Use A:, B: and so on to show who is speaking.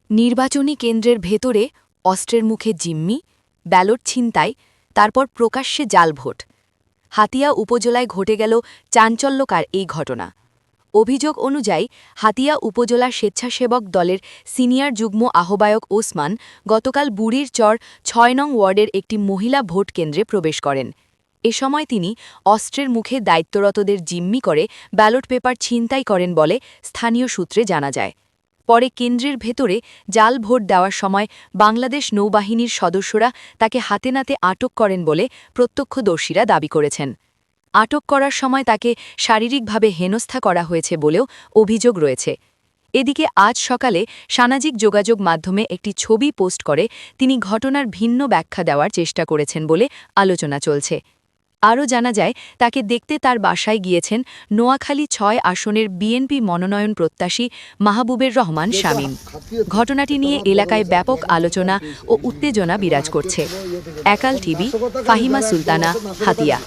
A: নির্বাচনী কেন্দ্রের ভেতরে অস্ত্রের মুখে জিম্মি, ব্যালট ছিনতাই, তারপর প্রকাশ্যে জাল ভোট। হাতিয়া উপজেলায় ঘটে গেল চাঞ্চল্যকার এই ঘটনা। অভিযোগ অনুযায়ী হাতিয়া উপজেলা স্বেচ্ছাসেবক দলের সিনিয়র যুগ্ম আহ্বায়ক ওসমান গতকাল বুড়ির চর ৬ নং ওয়ার্ডের একটি মহিলা ভোট কেন্দ্রে প্রবেশ করেন। এ সময় তিনি অস্ত্রের মুখে দায়িত্বরতদের জিম্মি করে ব্যালট পেপার ছিনতাই করেন বলে স্থানীয় সূত্রে জানা যায়। পরে কেন্দ্রের ভেতরে জাল ভোট দেওয়ার সময় বাংলাদেশ নৌবাহিনীর সদস্যরা তাকে হাতে নাতে আটক করেন বলে প্রত্যক্ষদর্শীরা দাবি করেছেন। আটক করার সময় তাকে শারীরিকভাবে হেনস্থা করা হয়েছে বলেও অভিযোগ রয়েছে। এদিকে আজ সকালে সামাজিক যোগাযোগ মাধ্যমে একটি ছবি পোস্ট করে তিনি ঘটনার ভিন্ন ব্যাখ্যা দেওয়ার চেষ্টা করেছেন বলে আলোচনা চলছে। আরও জানা যায়, তাকে দেখতে তার বাসায় গিয়েছেন নোয়াখালী ৬ আসনের বিএনপি মনোনয়ন প্রত্যাশী মাহবুবের রহমান শামীম। ঘটনাটি নিয়ে এলাকায় ব্যাপক আলোচনা ও উত্তেজনা বিরাজ করছে। একাল টিভি, ফাহিমা সুলতানা, হাতিয়া।